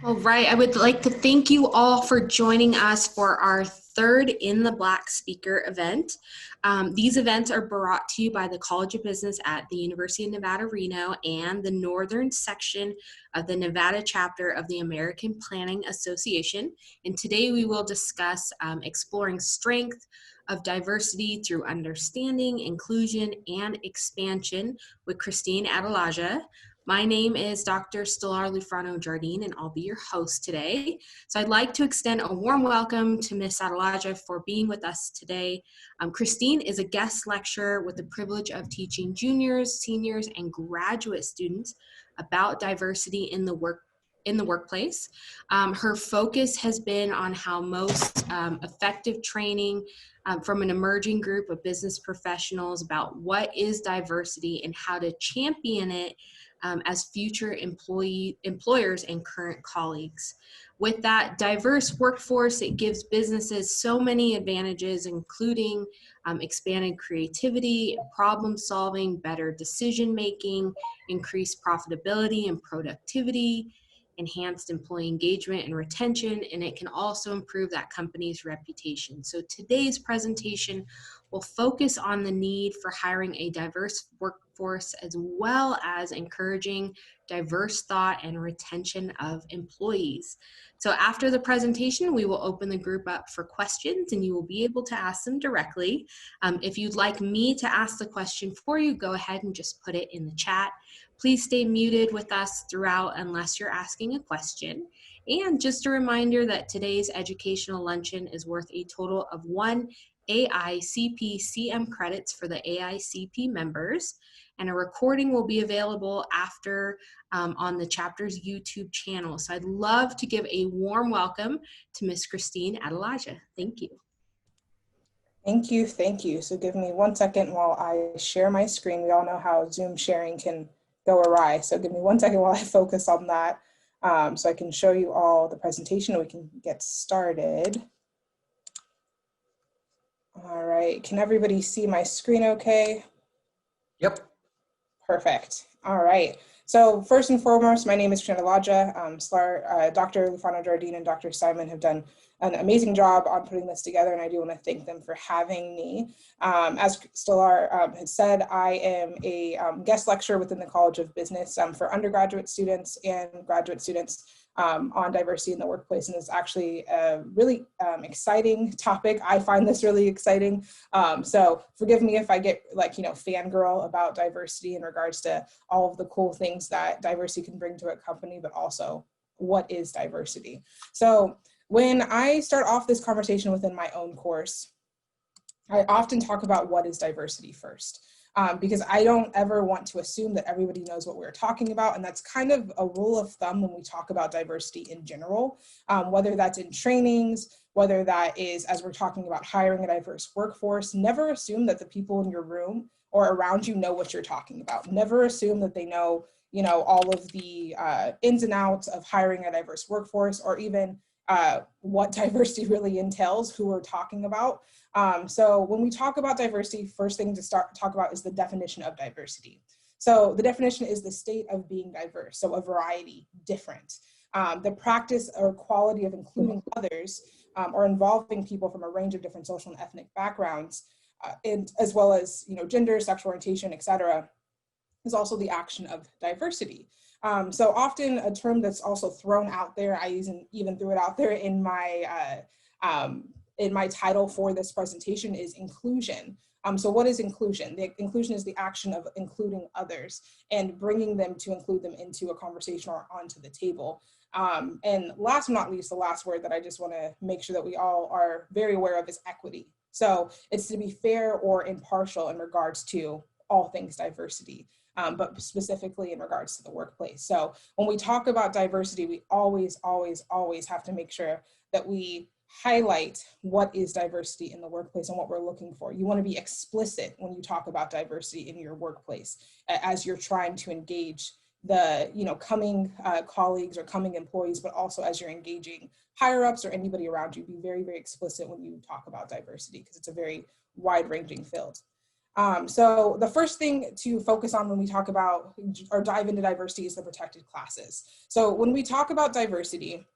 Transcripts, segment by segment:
All right, I would like to thank you all for joining us for our third In the Black speaker event. These events are brought to you by the College of Business at the University of Nevada, Reno, and the Northern section of the Nevada chapter of the American Planning Association. And today we will discuss exploring strength of diversity through understanding, inclusion, and expansion with Christine Adelaja. My name is Dr. Stellar Lufrano Jardine, and I'll be your host today. So I'd like to extend a warm welcome to Ms. Adelaja for being with us today. Christine is a guest lecturer with the privilege of teaching juniors, seniors, and graduate students about diversity in the workplace. Her focus has been on how most effective training from an emerging group of business professionals about what is diversity and how to champion it as future employers and current colleagues. With that diverse workforce, it gives businesses so many advantages, including expanded creativity, problem solving, better decision making, increased profitability and productivity, enhanced employee engagement and retention, and it can also improve that company's reputation. So today's presentation will focus on the need for hiring a diverse workforce as well as encouraging diverse thought and retention of employees. So after the presentation, we will open the group up for questions and you will be able to ask them directly. If you'd like me to ask the question for you, go ahead and just put it in the chat. Please stay muted with us throughout unless you're asking a question. And just a reminder that today's educational luncheon is worth a total of 1 AICP CM credits for the AICP members, and a recording will be available after on the chapter's YouTube channel. So I'd love to give a warm welcome to Ms. Christine Adelaja. Thank you. Thank you, thank you. So give me 1 second while I share my screen. We all know how Zoom sharing can go awry. So give me 1 second while I focus on that so I can show you all the presentation and we can get started. All right, can everybody see my screen okay? Yep. Perfect. All right. So first and foremost, my name is Christine Adelaja. Dr. Lufrano Jardine and Dr. Simon have done an amazing job on putting this together, and I do want to thank them for having me. As Stellar had said, I am a guest lecturer within the College of Business for undergraduate students and graduate students on diversity in the workplace, and it's actually a really exciting topic. I find this really exciting. So forgive me if I get fangirl about diversity in regards to all of the cool things that diversity can bring to a company, but also what is diversity. So when I start off this conversation within my own course, I often talk about what is diversity first. Because I don't ever want to assume that everybody knows what we're talking about. And that's kind of a rule of thumb when we talk about diversity in general, whether that's in trainings, whether that is as we're talking about hiring a diverse workforce. Never assume that the people in your room or around you know what you're talking about. Never assume that they know, all of the ins and outs of hiring a diverse workforce, or even what diversity really entails, who we're talking about. So when we talk about diversity, first thing to talk about is the definition of diversity. So the definition is the state of being diverse, so a variety, different. The practice or quality of including others or involving people from a range of different social and ethnic backgrounds, and as well as gender, sexual orientation, etc., is also the action of diversity. So often a term that's also thrown out there, I even threw it out there in my title for this presentation, is inclusion. So what is inclusion? The inclusion is the action of including others and bringing them to include them into a conversation or onto the table. And last but not least, the last word that I just want to make sure that we all are very aware of is equity. So it's to be fair or impartial in regards to all things diversity. But specifically in regards to the workplace. So when we talk about diversity, we always have to make sure that we highlight what is diversity in the workplace and what we're looking for. You want to be explicit when you talk about diversity in your workplace as you're trying to engage the coming colleagues or coming employees, but also as you're engaging higher ups or anybody around you. Be very, very explicit when you talk about diversity because it's a very wide-ranging field. So the first thing to focus on when we talk about or dive into diversity is the protected classes. So when we talk about diversity,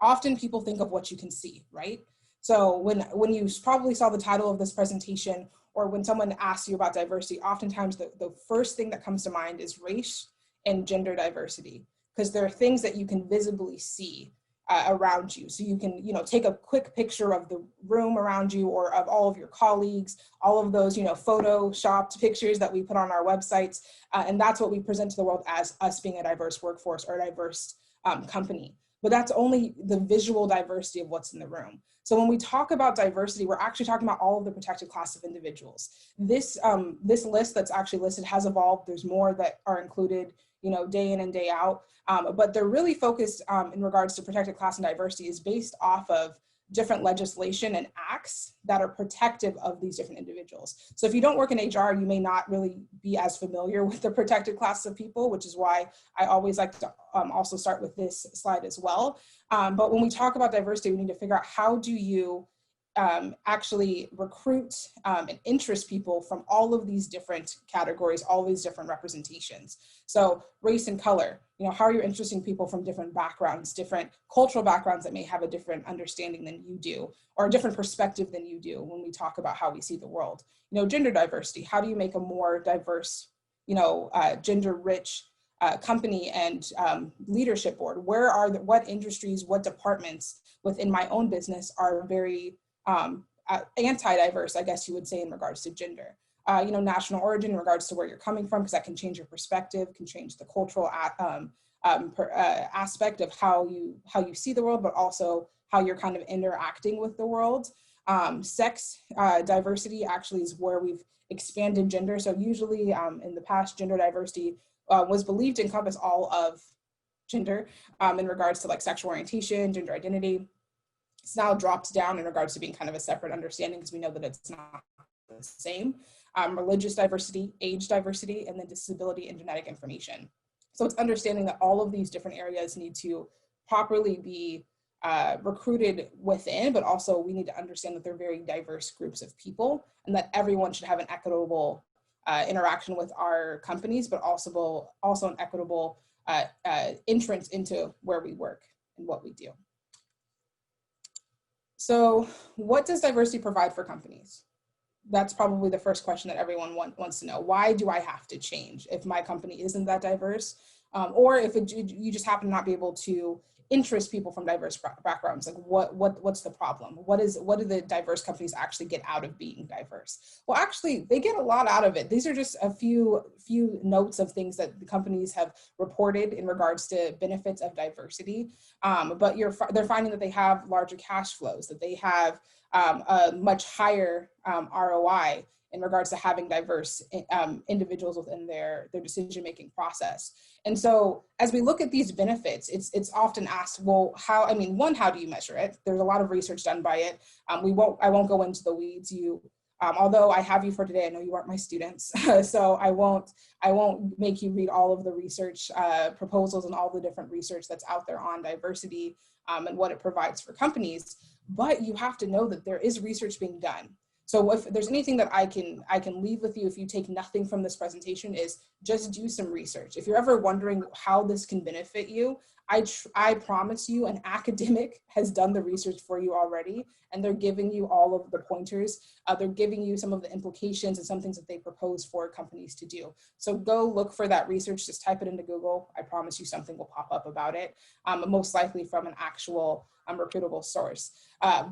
often people think of what you can see, right? So when you probably saw the title of this presentation, or when someone asks you about diversity, oftentimes the first thing that comes to mind is race and gender diversity, because there are things that you can visibly see around you. So you can, take a quick picture of the room around you or of all of your colleagues, all of those, photoshopped pictures that we put on our websites. And that's what we present to the world as us being a diverse workforce or a diverse company. But that's only the visual diversity of what's in the room. So when we talk about diversity, we're actually talking about all of the protected class of individuals. This list that's actually listed has evolved. There's more that are included, day in and day out. But they're really focused in regards to protected class and diversity is based off of different legislation and acts that are protective of these different individuals. So if you don't work in HR, you may not really be as familiar with the protected class of people, which is why I always like to also start with this slide as well. But when we talk about diversity, we need to figure out how do you actually recruit and interest people from all of these different categories, all these different representations. So race and color, how are you interesting people from different backgrounds, different cultural backgrounds that may have a different understanding than you do, or a different perspective than you do when we talk about how we see the world. Gender diversity, how do you make a more diverse, gender-rich company and leadership board? What industries, what departments within my own business are very anti-diverse, I guess you would say, in regards to gender. National origin in regards to where you're coming from, because that can change your perspective, can change the cultural aspect of how you see the world, but also how you're kind of interacting with the world. Sex diversity actually is where we've expanded gender. So usually in the past, gender diversity was believed to encompass all of gender in regards to like sexual orientation, gender identity. It's now dropped down in regards to being kind of a separate understanding because we know that it's not the same. Religious diversity, age diversity, and then disability and genetic information. So it's understanding that all of these different areas need to properly be recruited within, but also we need to understand that they're very diverse groups of people and that everyone should have an equitable interaction with our companies, but also an equitable entrance into where we work and what we do. So what does diversity provide for companies? That's probably the first question that everyone wants to know. Why do I have to change if my company isn't that diverse? Or if you just happen to not be able to interest people from diverse backgrounds, like what's the problem? What do the diverse companies actually get out of being diverse? Well, actually, they get a lot out of it. These are just a few notes of things that the companies have reported in regards to benefits of diversity. But they're finding that they have larger cash flows, that they have a much higher ROI in regards to having diverse individuals within their decision-making process. And so as we look at these benefits, it's often asked, well, how do you measure it? There's a lot of research done by it. I won't go into the weeds. Although I have you for today, I know you aren't my students, so I won't make you read all of the research proposals and all the different research that's out there on diversity and what it provides for companies. But you have to know that there is research being done. So if there's anything that I can leave with you if you take nothing from this presentation is just do some research. If you're ever wondering how this can benefit you, I promise you an academic has done the research for you already, and they're giving you all of the pointers. They're giving you some of the implications and some things that they propose for companies to do. So go look for that research, just type it into Google. I promise you something will pop up about it, most likely from an actual reputable source.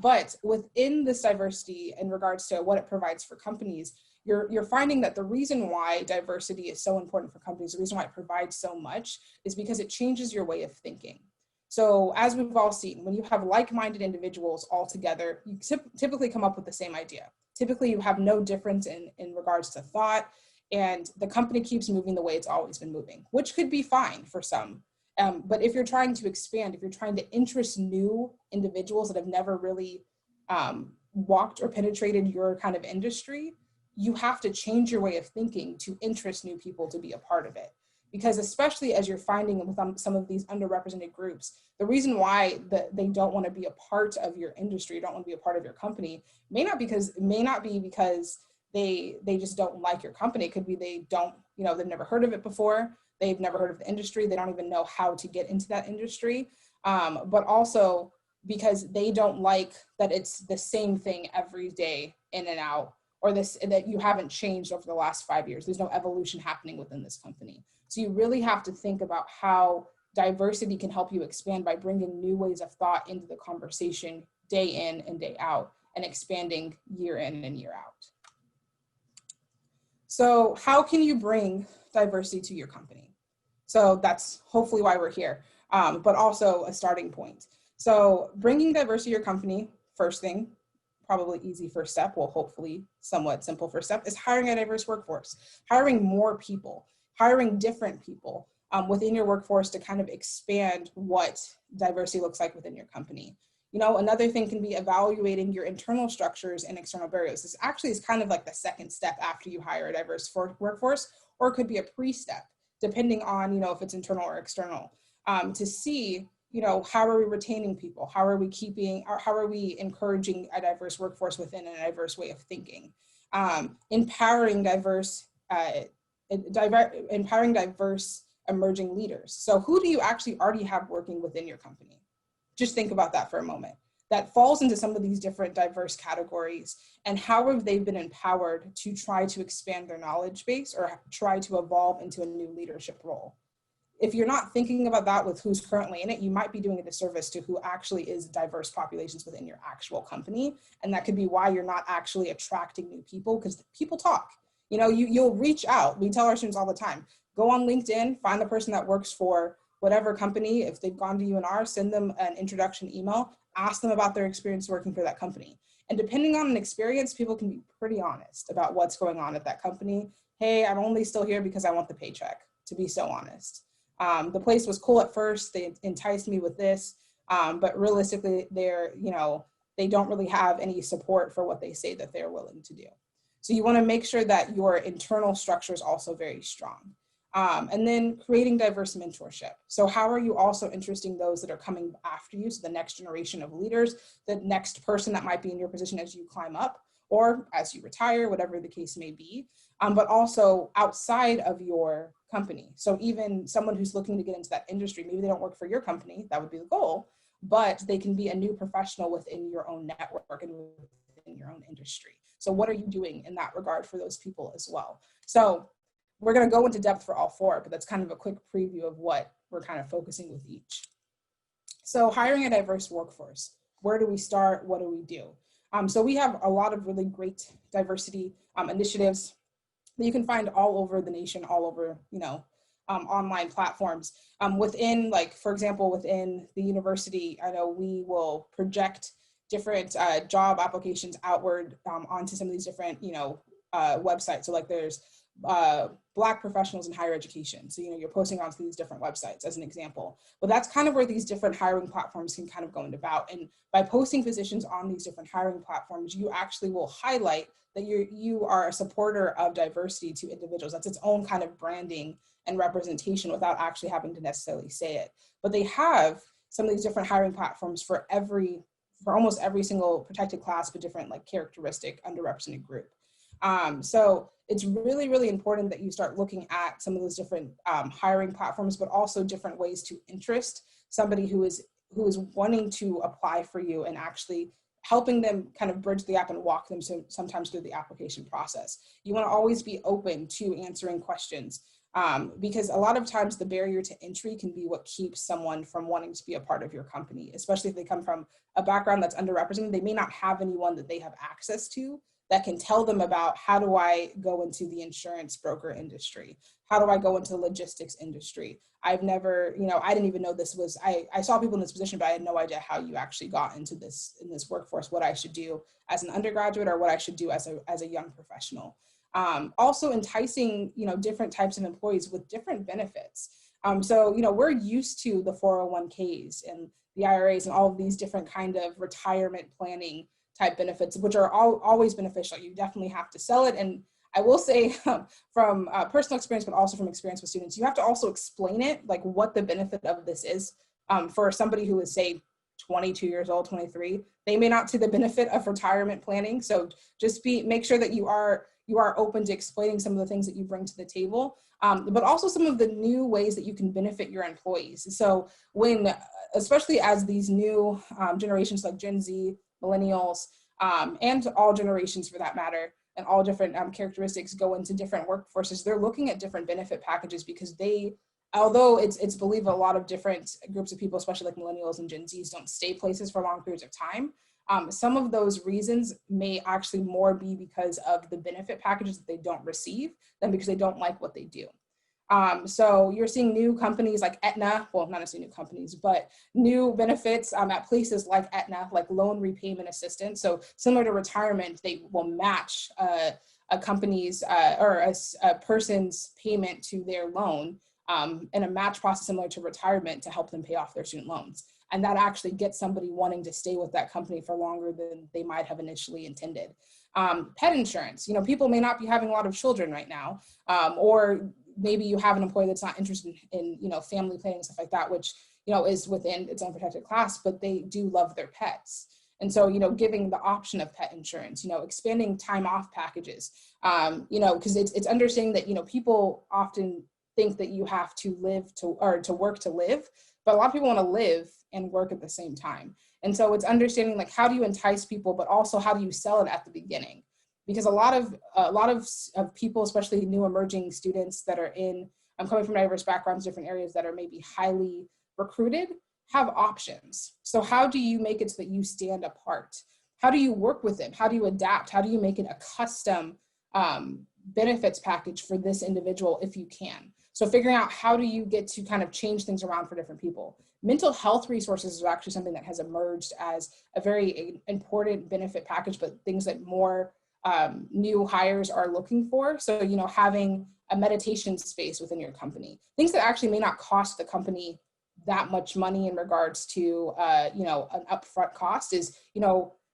But within this diversity in regards to what it provides for companies, you're finding that the reason why diversity is so important for companies, the reason why it provides so much is because it changes your way of thinking. So as we've all seen, when you have like-minded individuals all together, you typically come up with the same idea. Typically you have no difference in regards to thought, and the company keeps moving the way it's always been moving, which could be fine for some. But if you're trying to expand, if you're trying to interest new individuals that have never really walked or penetrated your kind of industry, you have to change your way of thinking to interest new people to be a part of it. Because especially as you're finding with some of these underrepresented groups, the reason why they don't want to be a part of your industry, don't want to be a part of your company, may not be because they just don't like your company. It could be they don't, they've never heard of it before. They've never heard of the industry. They don't even know how to get into that industry. But also because they don't like that it's the same thing every day in and out, or that you haven't changed over the last 5 years. There's no evolution happening within this company. So you really have to think about how diversity can help you expand by bringing new ways of thought into the conversation day in and day out, and expanding year in and year out. So how can you bring diversity to your company? So that's hopefully why we're here, but also a starting point. So bringing diversity to your company, first thing, probably easy first step, well, hopefully somewhat simple first step, is hiring a diverse workforce, hiring more people, hiring different people within your workforce to kind of expand what diversity looks like within your company. Another thing can be evaluating your internal structures and external barriers. This actually is kind of like the second step after you hire a diverse workforce, or it could be a pre-step, depending on, if it's internal or external, to see, how are we retaining people? How are we how are we encouraging a diverse workforce within a diverse way of thinking? Empowering diverse emerging leaders. So who do you actually already have working within your company? Just think about that for a moment. That falls into some of these different diverse categories, and how have they been empowered to try to expand their knowledge base or try to evolve into a new leadership role? If you're not thinking about that with who's currently in it, you might be doing a disservice to who actually is diverse populations within your actual company. And that could be why you're not actually attracting new people, because people talk. You'll reach out. We tell our students all the time, go on LinkedIn, find the person that works for whatever company. If they've gone to UNR, send them an introduction email, ask them about their experience working for that company. And depending on an experience, people can be pretty honest about what's going on at that company. Hey, I'm only still here because I want the paycheck, to be so honest. The place was cool at first. They enticed me with this, but realistically, they don't really have any support for what they say that they're willing to do. So you want to make sure that your internal structure is also very strong. And then creating diverse mentorship. So how are you also interesting those that are coming after you? So the next generation of leaders, the next person that might be in your position as you climb up or as you retire, whatever the case may be, but also outside of your company. So even someone who's looking to get into that industry, maybe they don't work for your company, that would be the goal, but they can be a new professional within your own network and within your own industry. So what are you doing in that regard for those people as well? So we're going to go into depth for all four, but that's kind of a quick preview of what we're kind of focusing with each. So hiring a diverse workforce, where do we start? What do we do? So we have a lot of really great diversity initiatives that you can find all over the nation, all over, online platforms. Within, like, for example, within the university, I know we will project different job applications outward onto some of these different, websites. So like there's Black professionals in higher education. So, you're posting onto these different websites as an example. But that's kind of where these different hiring platforms can kind of go about. And by posting positions on these different hiring platforms, you actually will highlight that you are a supporter of diversity to individuals. That's its own kind of branding and representation without actually having to necessarily say it. But they have some of these different hiring platforms for almost every single protected class, but different like characteristic underrepresented group. So it's really, really important that you start looking at some of those different hiring platforms, but also different ways to interest somebody who is wanting to apply for you, and actually helping them kind of bridge the gap and walk them sometimes through the application process. You want to always be open to answering questions, because a lot of times the barrier to entry can be what keeps someone from wanting to be a part of your company, especially if they come from a background that's underrepresented. They may not have anyone that they have access to that can tell them about, how do I go into the insurance broker industry? How do I go into the logistics industry? I've never, I didn't even know this was, I saw people in this position, but I had no idea how you actually got into this, in this workforce, what I should do as an undergraduate or what I should do as a young professional. Also enticing, different types of employees with different benefits. So, we're used to the 401ks and the IRAs and all of these different kind of retirement planning type benefits, which are always beneficial. You definitely have to sell it. And I will say from personal experience, but also from experience with students, you have to also explain it, like what the benefit of this is. For somebody who is, say, 22 years old, 23, they may not see the benefit of retirement planning. So just make sure that you are, you are open to explaining some of the things that you bring to the table, but also some of the new ways that you can benefit your employees. So when, especially as these new generations like Gen Z, millennials, and all generations for that matter, and all different characteristics go into different workforces, they're looking at different benefit packages because although it's believed a lot of different groups of people, especially like millennials and Gen Zs, don't stay places for long periods of time. Some of those reasons may actually more be because of the benefit packages that they don't receive than because they don't like what they do. So you're seeing new companies like Aetna, well, not necessarily new companies, but new benefits at places like Aetna, like loan repayment assistance. So similar to retirement, they will match a company's or a person's payment to their loan in a match process similar to retirement to help them pay off their student loans. And that actually gets somebody wanting to stay with that company for longer than they might have initially intended. Pet insurance, people may not be having a lot of children right now, or maybe you have an employee that's not interested in family planning, stuff like that, which, is within its own protected class, but they do love their pets. And so, giving the option of pet insurance, expanding time off packages, because it's understanding that, people often think that you have to to work to live, but a lot of people want to live and work at the same time. And so it's understanding like, how do you entice people, but also how do you sell it at the beginning? Because a lot of people, especially new emerging students that are coming from diverse backgrounds, different areas that are maybe highly recruited, have options. So how do you make it so that you stand apart? How do you work with them? How do you adapt? How do you make it a custom benefits package for this individual if you can? So figuring out how do you get to kind of change things around for different people. Mental health resources is actually something that has emerged as a very important benefit package, but things that more new hires are looking for. So, having a meditation space within your company, things that actually may not cost the company that much money in regards to, an upfront cost is,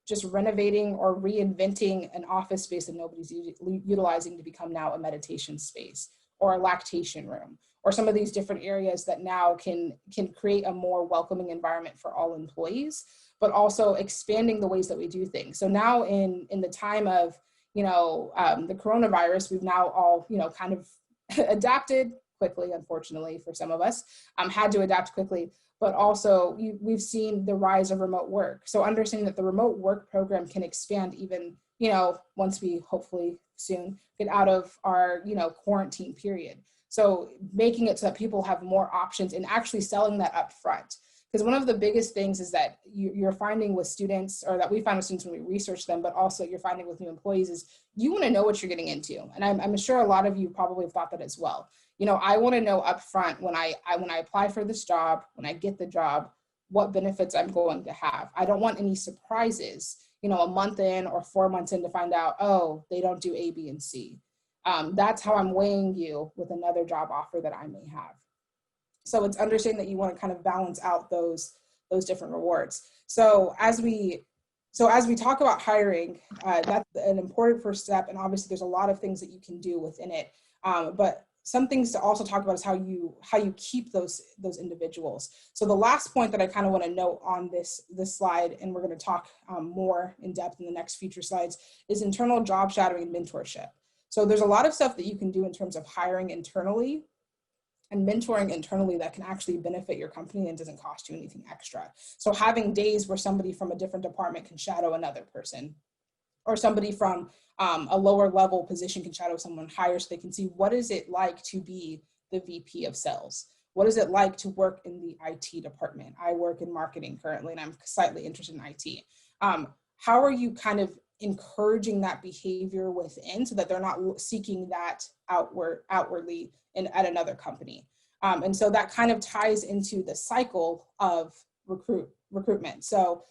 just renovating or reinventing an office space that nobody's utilizing to become now a meditation space or a lactation room, or some of these different areas that now can create a more welcoming environment for all employees, but also expanding the ways that we do things. So now in the time of, the coronavirus, we've now all, kind of adapted quickly, unfortunately for some of us, had to adapt quickly, but also we've seen the rise of remote work. So understanding that the remote work program can expand even, once we hopefully soon get out of our, quarantine period. So making it so that people have more options and actually selling that up front. Because one of the biggest things is that you're finding with students, or that we find with students when we research them, but also you're finding with new employees, is you want to know what you're getting into. And I'm sure a lot of you probably have thought that as well. I want to know up front when I apply for this job, when I get the job, what benefits I'm going to have. I don't want any surprises, a month in or 4 months in to find out, oh, they don't do A, B, and C. That's how I'm weighing you with another job offer that I may have. So it's understanding that you want to kind of balance out those different rewards. So as we talk about hiring, that's an important first step. And obviously there's a lot of things that you can do within it. But some things to also talk about is how you keep those individuals. So the last point that I kind of want to note on this slide, and we're going to talk more in depth in the next future slides, is internal job shadowing and mentorship. So there's a lot of stuff that you can do in terms of hiring internally and mentoring internally that can actually benefit your company and doesn't cost you anything extra. So having days where somebody from a different department can shadow another person, or somebody from a lower level position can shadow someone higher so they can see what is it like to be the VP of sales? What is it like to work in the IT department? I work in marketing currently, and I'm slightly interested in IT. How are you kind of encouraging that behavior within so that they're not seeking that outwardly at another company? And so that kind of ties into the cycle of recruitment. So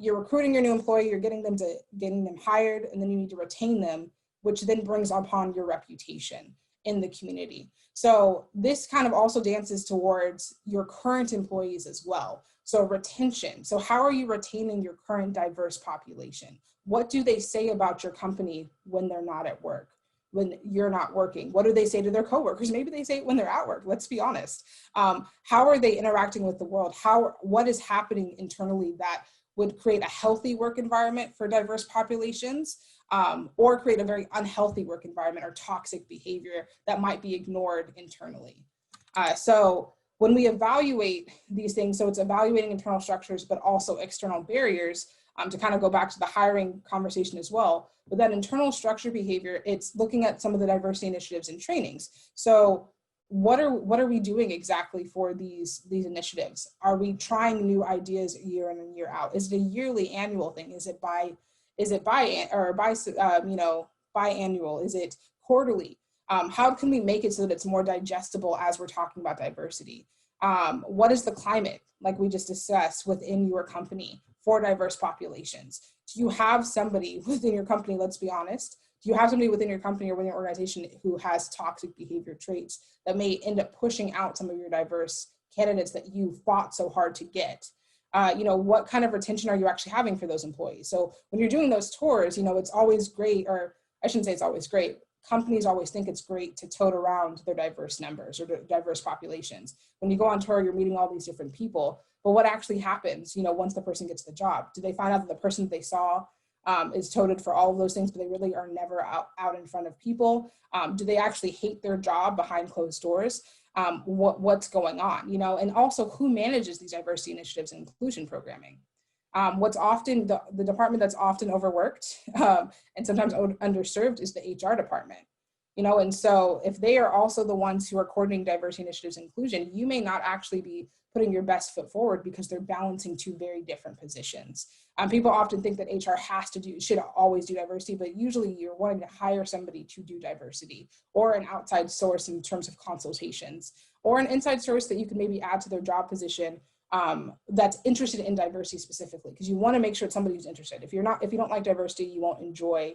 you're recruiting your new employee, you're getting them hired, and then you need to retain them, which then brings upon your reputation in the community. So this kind of also dances towards your current employees as well. So retention. So how are you retaining your current diverse population? What do they say about your company when they're not at work, when you're not working? What do they say to their coworkers? Maybe they say it when they're at work, let's be honest. How are they interacting with the world? What is happening internally that would create a healthy work environment for diverse populations, or create a very unhealthy work environment or toxic behavior that might be ignored internally. So when we evaluate these things, so it's evaluating internal structures, but also external barriers, to kind of go back to the hiring conversation as well. But that internal structure behavior, it's looking at some of the diversity initiatives and trainings. So what are we doing exactly for these initiatives? Are we trying new ideas year in and year out? Is it a yearly, annual thing? Is it biannual? Is it quarterly? How can we make it so that it's more digestible as we're talking about diversity? What is the climate, like we just discussed, within your company for diverse populations? Do you have somebody within your company, let's be honest, do you have somebody within your company or within your organization who has toxic behavior traits that may end up pushing out some of your diverse candidates that you fought so hard to get? What kind of retention are you actually having for those employees? So when you're doing those tours, it's always great, or I shouldn't say it's always great, companies always think it's great to tote around their diverse numbers or diverse populations. When you go on tour, you're meeting all these different people, but what actually happens, once the person gets the job? Do they find out that the person that they saw is toted for all of those things, but they really are never out in front of people? Do they actually hate their job behind closed doors? What's going on, and also who manages these diversity initiatives and inclusion programming? What's often the department that's often overworked and sometimes underserved is the HR department. And so if they are also the ones who are coordinating diversity initiatives and inclusion, you may not actually be putting your best foot forward because they're balancing two very different positions. People often think that HR should always do diversity, but usually you're wanting to hire somebody to do diversity, or an outside source in terms of consultations, or an inside source that you can maybe add to their job position that's interested in diversity specifically, because you want to make sure it's somebody who's interested. If you don't like diversity, you won't enjoy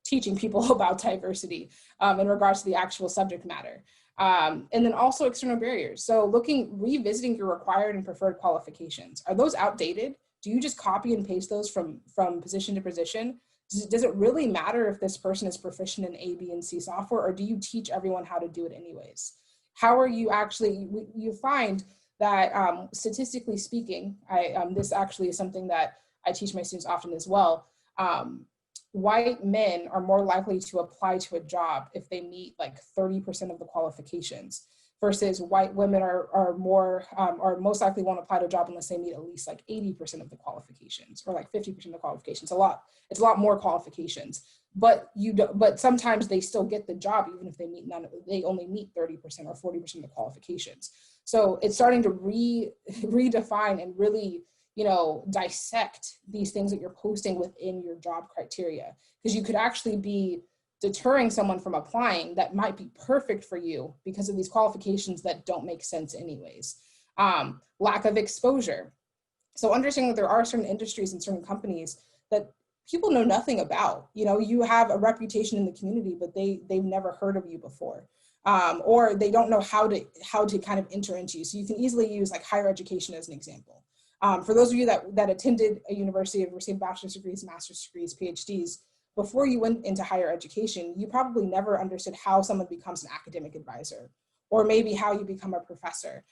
teaching people about diversity in regards to the actual subject matter. And then also external barriers. So revisiting your required and preferred qualifications. Are those outdated? Do you just copy and paste those from position to position? Does it really matter if this person is proficient in A, B, and C software, or do you teach everyone how to do it anyways? How are you actually, you find that statistically speaking, this actually is something that I teach my students often as well. White men are more likely to apply to a job if they meet like 30% of the qualifications, versus white women are most likely won't apply to a job unless they meet at least like 80% of the qualifications, or like 50% of the qualifications. It's a lot more qualifications, but sometimes they still get the job even if they only meet 30% or 40% of the qualifications. So it's starting to redefine and really dissect these things that you're posting within your job criteria, because you could actually be deterring someone from applying that might be perfect for you because of these qualifications that don't make sense anyways. Lack of exposure. So understanding that there are certain industries and certain companies that people know nothing about. You have a reputation in the community, but they've never heard of you before. Or they don't know how to kind of enter into you. So you can easily use like higher education as an example. For those of you that attended a university and received bachelor's degrees, master's degrees, PhDs, before you went into higher education, you probably never understood how someone becomes an academic advisor, or maybe how you become a professor,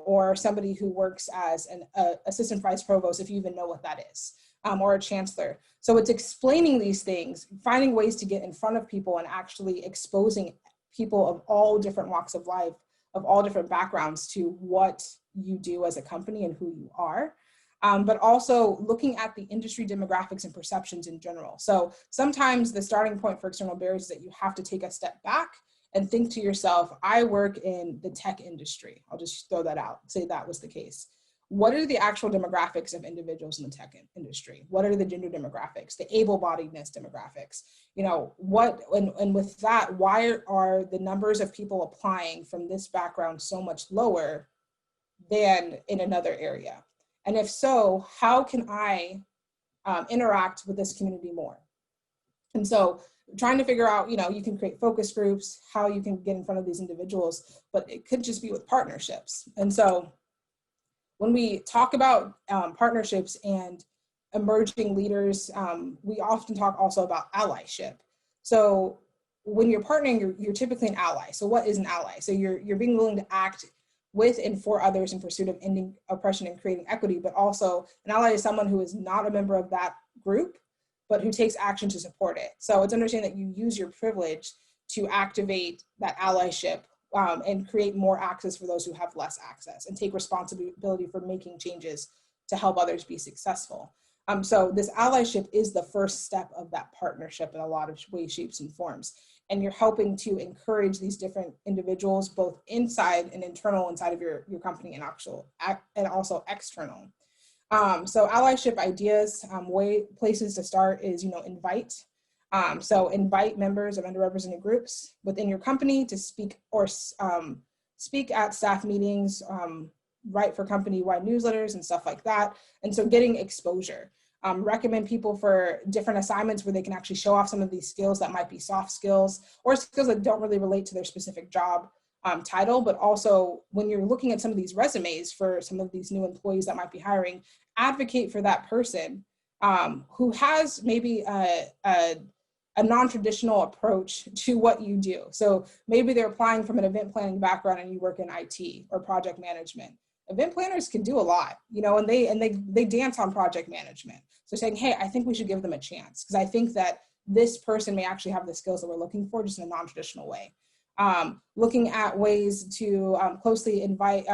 or somebody who works as an assistant vice provost, if you even know what that is, or a chancellor. So it's explaining these things, finding ways to get in front of people and actually exposing people of all different walks of life, of all different backgrounds, to what you do as a company and who you are. But also looking at the industry demographics and perceptions in general. So sometimes the starting point for external barriers is that you have to take a step back and think to yourself, I work in the tech industry. I'll just throw that out, say that was the case. What are the actual demographics of individuals in the tech industry? What are the gender demographics, the able-bodiedness demographics? And with that, why are the numbers of people applying from this background so much lower than in another area? And if so, how can I interact with this community more? And so trying to figure out, you can create focus groups, how you can get in front of these individuals, but it could just be with partnerships. And so when we talk about partnerships and emerging leaders, we often talk also about allyship. So when you're partnering, you're typically an ally. So what is an ally? So you're being willing to act with and for others in pursuit of ending oppression and creating equity, but also an ally is someone who is not a member of that group, but who takes action to support it. So it's understanding that you use your privilege to activate that allyship and create more access for those who have less access, and take responsibility for making changes to help others be successful. So this allyship is the first step of that partnership in a lot of ways, shapes, and forms. And you're helping to encourage these different individuals, both inside and internal inside of your company, and also external. So allyship ideas, places to start is, invite. So invite members of underrepresented groups within your company to speak or speak at staff meetings, write for company-wide newsletters and stuff like that. And so getting exposure. Recommend people for different assignments where they can actually show off some of these skills that might be soft skills or skills that don't really relate to their specific job title, but also when you're looking at some of these resumes for some of these new employees that might be hiring, advocate for that person who has maybe a non-traditional approach to what you do. So maybe they're applying from an event planning background and you work in IT or project management. Event planners can do a lot, and they dance on project management. So saying, hey, I think we should give them a chance because I think that this person may actually have the skills that we're looking for, just in a non-traditional way. Looking at ways to closely invite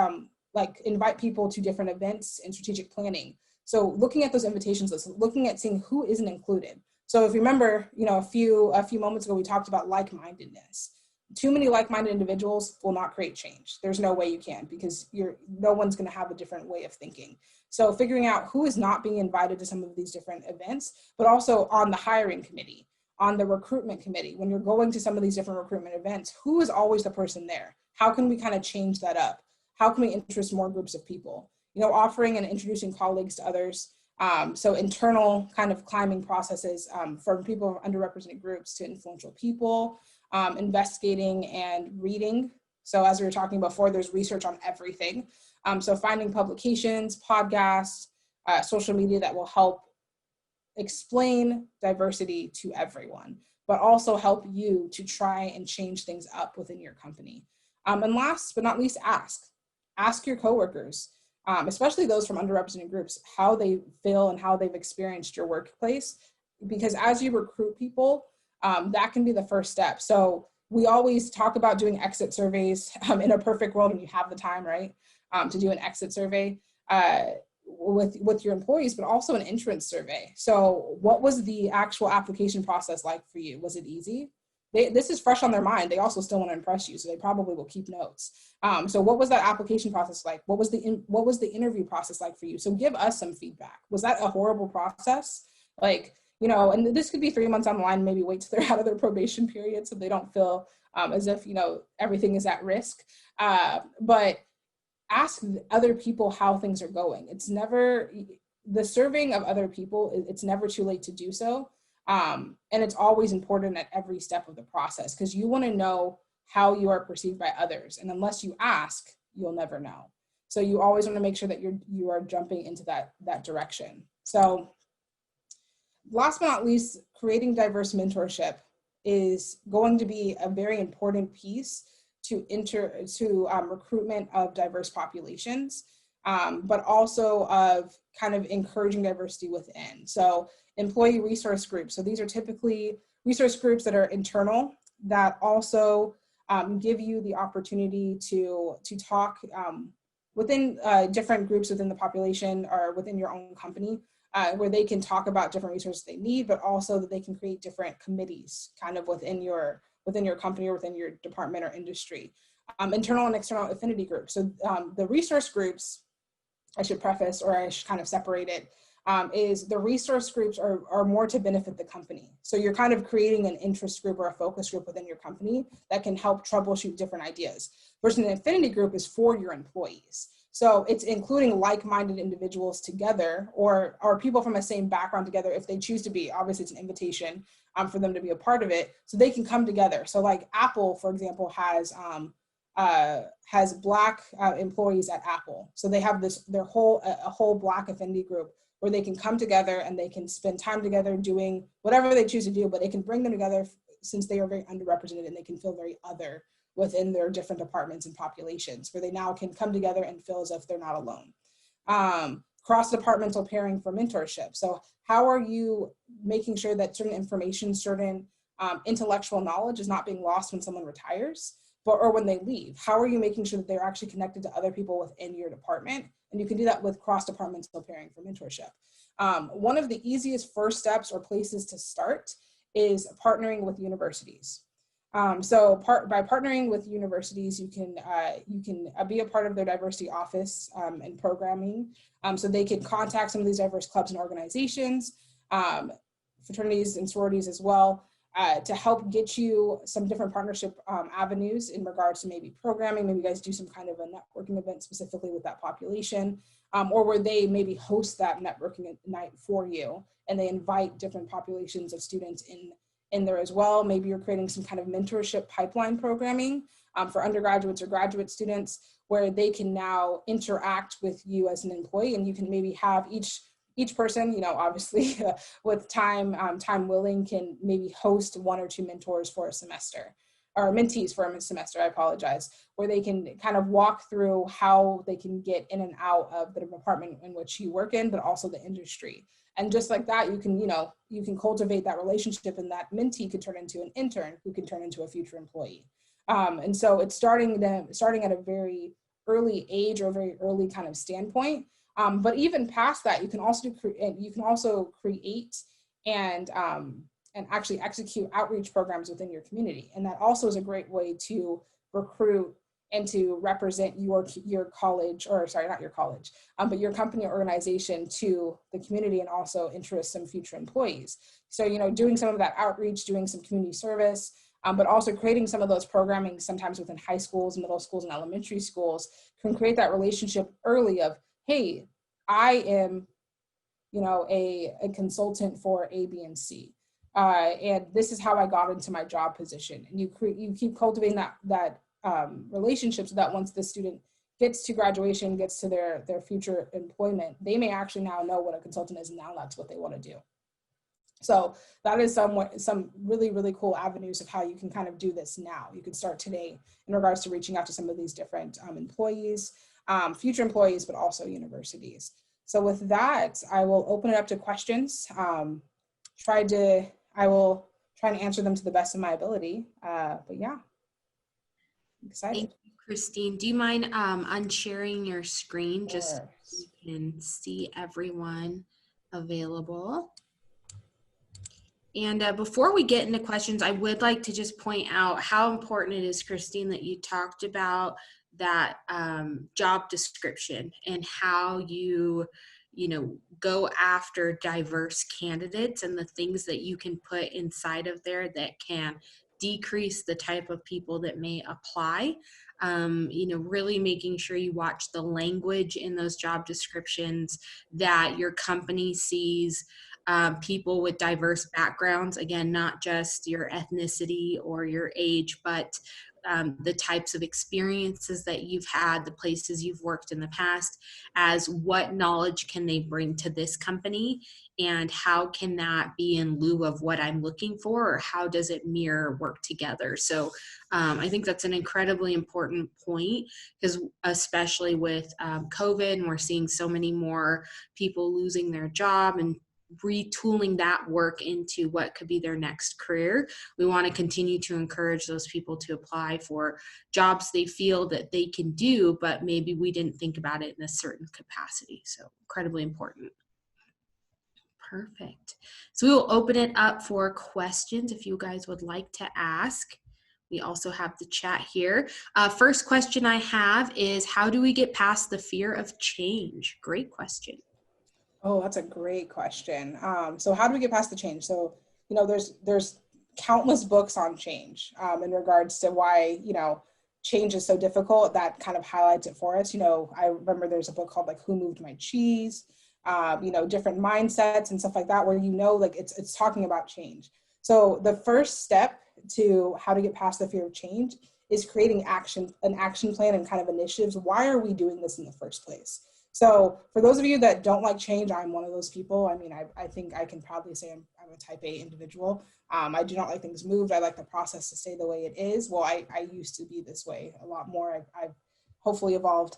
people to different events and strategic planning. So looking at those invitations lists, looking at seeing who isn't included. So if you remember, a few moments ago, we talked about like-mindedness. Too many like-minded individuals will not create change. There's no way you can, because no one's going to have a different way of thinking. So figuring out who is not being invited to some of these different events, but also on the hiring committee, on the recruitment committee, when you're going to some of these different recruitment events, who is always the person there? How can we kind of change that up? How can we interest more groups of people? Offering and introducing colleagues to others. So internal kind of climbing processes from people from underrepresented groups to influential people, investigating and reading. So as we were talking before, there's research on everything. So finding publications, podcasts, social media that will help explain diversity to everyone, but also help you to try and change things up within your company. And last but not least, ask your coworkers, especially those from underrepresented groups, how they feel and how they've experienced your workplace. Because as you recruit people, that can be the first step. So we always talk about doing exit surveys in a perfect world when you have the time, right? To do an exit survey with your employees, but also an entrance survey. So what was the actual application process like for you? Was it easy? This is fresh on their mind. They also still want to impress you, so they probably will keep notes. So what was that application process like? What was the interview process like for you? So give us some feedback. Was that a horrible process? And this could be 3 months on the line, maybe wait till they're out of their probation period so they don't feel as if, everything is at risk. But ask other people how things are going. It's never, the serving of other people, it's never too late to do so. And it's always important at every step of the process, because you want to know how you are perceived by others. And unless you ask, you'll never know. So you always want to make sure that you are jumping into that direction. So last but not least, creating diverse mentorship is going to be a very important piece to recruitment of diverse populations, but also of kind of encouraging diversity within. So employee resource groups. So these are typically resource groups that are internal, that also give you the opportunity to talk within different groups within the population or within your own company, where they can talk about different resources they need, but also that they can create different committees kind of within your company or within your department or industry. Internal and external affinity groups. So the resource groups, I should preface, or I should kind of separate it, is the resource groups are more to benefit the company. So you're kind of creating an interest group or a focus group within your company that can help troubleshoot different ideas. Versus an affinity group is for your employees. So it's including like-minded individuals together, or people from the same background together if they choose to be. Obviously, it's an invitation for them to be a part of it, so they can come together. So like Apple, for example, has Black employees at Apple. So they have a whole Black affinity group where they can come together and they can spend time together doing whatever they choose to do, but it can bring them together since they are very underrepresented and they can feel very other within their different departments and populations, where they now can come together and feel as if they're not alone. cross-departmental pairing for mentorship. So how are you making sure that certain information, certain intellectual knowledge is not being lost when someone retires, or when they leave? How are you making sure that they're actually connected to other people within your department? And you can do that with cross-departmental pairing for mentorship. One of the easiest first steps or places to start is partnering with universities. By partnering with universities, you can be a part of their diversity office and programming. So they can contact some of these diverse clubs and organizations, fraternities and sororities as well, to help get you some different partnership avenues in regards to maybe programming. Maybe you guys do some kind of a networking event specifically with that population, or where they maybe host that networking night for you, and they invite different populations of students in there as well. Maybe you're creating some kind of mentorship pipeline programming for undergraduates or graduate students, where they can now interact with you as an employee, and you can maybe have each person, you know, obviously with time willing, can maybe host 1 or 2 mentors for a semester, or mentees for a semester, I apologize, where they can kind of walk through how they can get in and out of the department in which you work in, but also the industry. And just like that, you can cultivate that relationship, and that mentee could turn into an intern who can turn into a future employee. And so it's starting at a very early age, or a very early kind of standpoint. But even past that, you can also create and actually execute outreach programs within your community. And that also is a great way to recruit and to represent your college, or sorry, not your college, but your company or organization to the community, and also interest some future employees. So, you know, doing some of that outreach, doing some community service, but also creating some of those programming sometimes within high schools, middle schools, and elementary schools can create that relationship early of, hey, I am, you know, a consultant for A, B, and C. And this is how I got into my job position. And you keep cultivating that relationship, so that once the student gets to graduation, gets to their future employment, they may actually now know what a consultant is, and now that's what they want to do. So that is some really, really cool avenues of how you can kind of do this now. You can start today in regards to reaching out to some of these different employees, future employees, but also universities. So with that, I will open it up to questions. I will try and answer them to the best of my ability. But yeah, I'm excited. Thank you, Christine. Do you mind unsharing your screen just so you can see everyone available? And before we get into questions, I would like to just point out how important it is, Christine, that you talked about that job description and how you go after diverse candidates, and the things that you can put inside of there that can decrease the type of people that may apply. Really making sure you watch the language in those job descriptions, that your company sees people with diverse backgrounds, again, not just your ethnicity or your age, but the types of experiences that you've had, the places you've worked in the past, as what knowledge can they bring to this company, and how can that be in lieu of what I'm looking for, or how does it mirror work together? So I think that's an incredibly important point, because especially with COVID, and we're seeing so many more people losing their job and retooling that work into what could be their next career. We want to continue to encourage those people to apply for jobs they feel that they can do, but maybe we didn't think about it in a certain capacity. So incredibly important. Perfect. So we will open it up for questions if you guys would like to ask. We also have the chat here. First question I have is, how do we get past the fear of change? Great question. Oh, that's a great question. So how do we get past the change? So, there's countless books on change in regards to why, change is so difficult. That kind of highlights it for us. I remember there's a book called like Who Moved My Cheese, different mindsets and stuff like that, where, it's talking about change. So the first step to how to get past the fear of change is creating an action plan and kind of initiatives. Why are we doing this in the first place? So for those of you that don't like change, I'm one of those people. I mean, I think I can probably say I'm a type A individual. I do not like things moved. I like the process to stay the way it is. Well, I used to be this way a lot more. I've hopefully evolved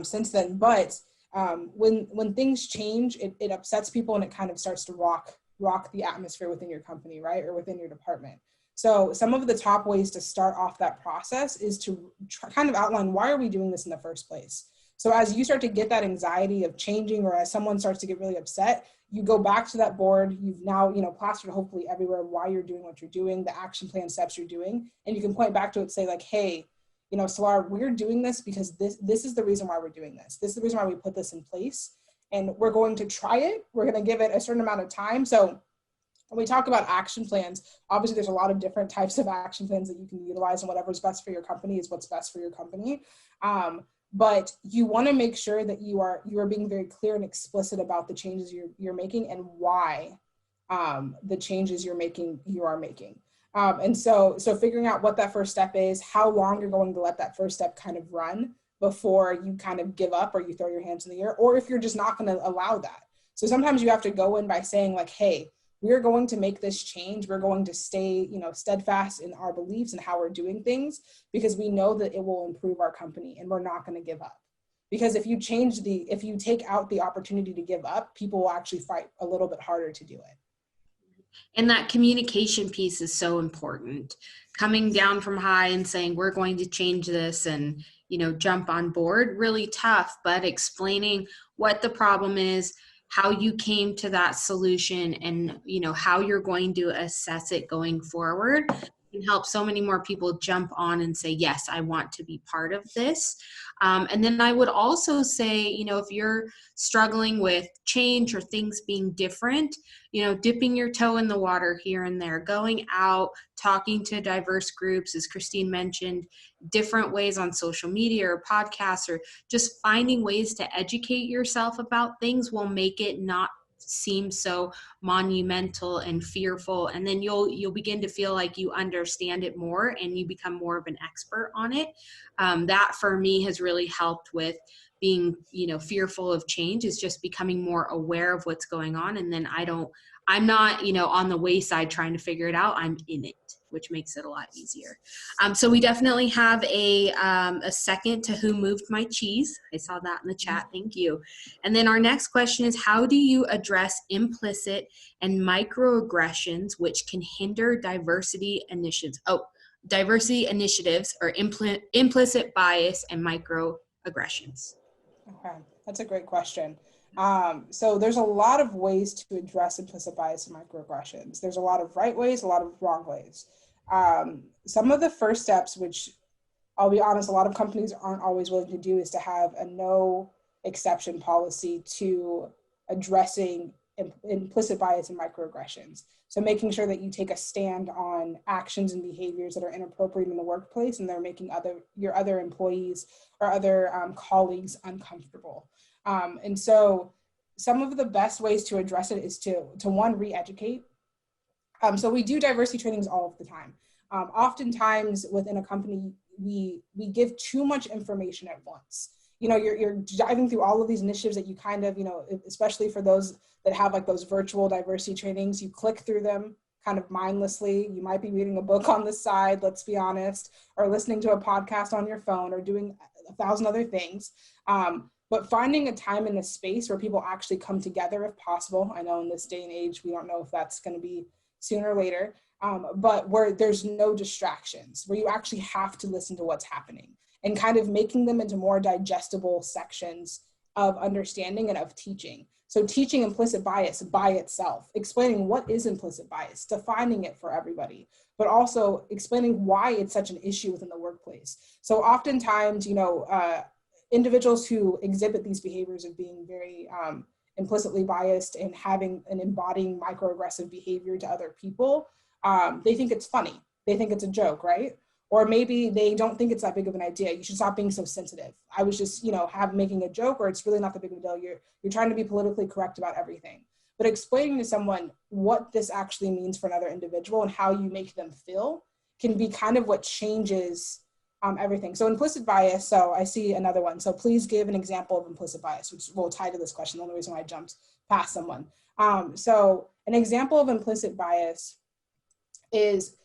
since then. But When things change, it upsets people and it kind of starts to rock the atmosphere within your company, right? Or within your department. So some of the top ways to start off that process is to kind of outline, why are we doing this in the first place? So as you start to get that anxiety of changing, or as someone starts to get really upset, you go back to that board. You've now, plastered hopefully everywhere why you're doing what you're doing, the action plan steps you're doing, and you can point back to it, say like, hey, Salar, we're doing this because this is the reason why we're doing this. This is the reason why we put this in place, and we're going to try it. We're going to give it a certain amount of time. So when we talk about action plans, obviously there's a lot of different types of action plans that you can utilize, and whatever's best for your company is what's best for your company. But you want to make sure that you are being very clear and explicit about the changes you're making, and why the changes you are making. And so figuring out what that first step is, how long you're going to let that first step kind of run before you kind of give up or you throw your hands in the air, or if you're just not going to allow that. So sometimes you have to go in by saying like, hey, we're going to make this change. We're going to stay, steadfast in our beliefs and how we're doing things, because we know that it will improve our company, and we're not going to give up. Because if you take out the opportunity to give up, people will actually fight a little bit harder to do it. And that communication piece is so important. Coming down from high and saying, we're going to change this and, jump on board, really tough, but explaining what the problem is, how you came to that solution, and, how you're going to assess it going forward can help so many more people jump on and say, yes, I want to be part of this. And then I would also say, if you're struggling with change or things being different, dipping your toe in the water here and there, going out, talking to diverse groups, as Christine mentioned, different ways on social media or podcasts, or just finding ways to educate yourself about things will make it not seem so monumental and fearful, and then you'll begin to feel like you understand it more and you become more of an expert on it. That for me has really helped with being fearful of change, is just becoming more aware of what's going on, and then I'm not on the wayside trying to figure it out. I'm in it, which makes it a lot easier. So we definitely have a second to Who Moved My Cheese. I saw that in the chat. Thank you. And then our next question is, how do you address implicit and microaggressions which can hinder diversity initiatives? Diversity initiatives, or implicit bias and microaggressions. Okay, that's a great question. So there's a lot of ways to address implicit bias and microaggressions. There's a lot of right ways, a lot of wrong ways. Some of the first steps, which I'll be honest, a lot of companies aren't always willing to do, is to have a no exception policy to addressing implicit bias and microaggressions. So making sure that you take a stand on actions and behaviors that are inappropriate in the workplace and they're making your other employees or other colleagues uncomfortable. And so some of the best ways to address it is to one, re-educate. So we do diversity trainings all of the time. Oftentimes within a company, we give too much information at once. You're diving through all of these initiatives that you kind of, especially for those that have like those virtual diversity trainings, you click through them kind of mindlessly. You might be reading a book on the side, let's be honest, or listening to a podcast on your phone, or doing 1,000 other things. But finding a time and a space where people actually come together if possible. I know in this day and age, we don't know if that's going to be sooner or later, but where there's no distractions, where you actually have to listen to what's happening, and kind of making them into more digestible sections of understanding and of teaching. So teaching implicit bias by itself, explaining what is implicit bias, defining it for everybody, but also explaining why it's such an issue within the workplace. So oftentimes, individuals who exhibit these behaviors of being very implicitly biased and having and embodying microaggressive behavior to other people, they think it's funny. They think it's a joke, right? Or maybe they don't think it's that big of an idea. You should stop being so sensitive. I was just, making a joke, or it's really not that big of a deal. You're trying to be politically correct about everything. But explaining to someone what this actually means for another individual and how you make them feel can be kind of what changes everything. So implicit bias, so I see another one. So please give an example of implicit bias, which will tie to this question, the only reason why I jumped past someone. So an example of implicit bias is,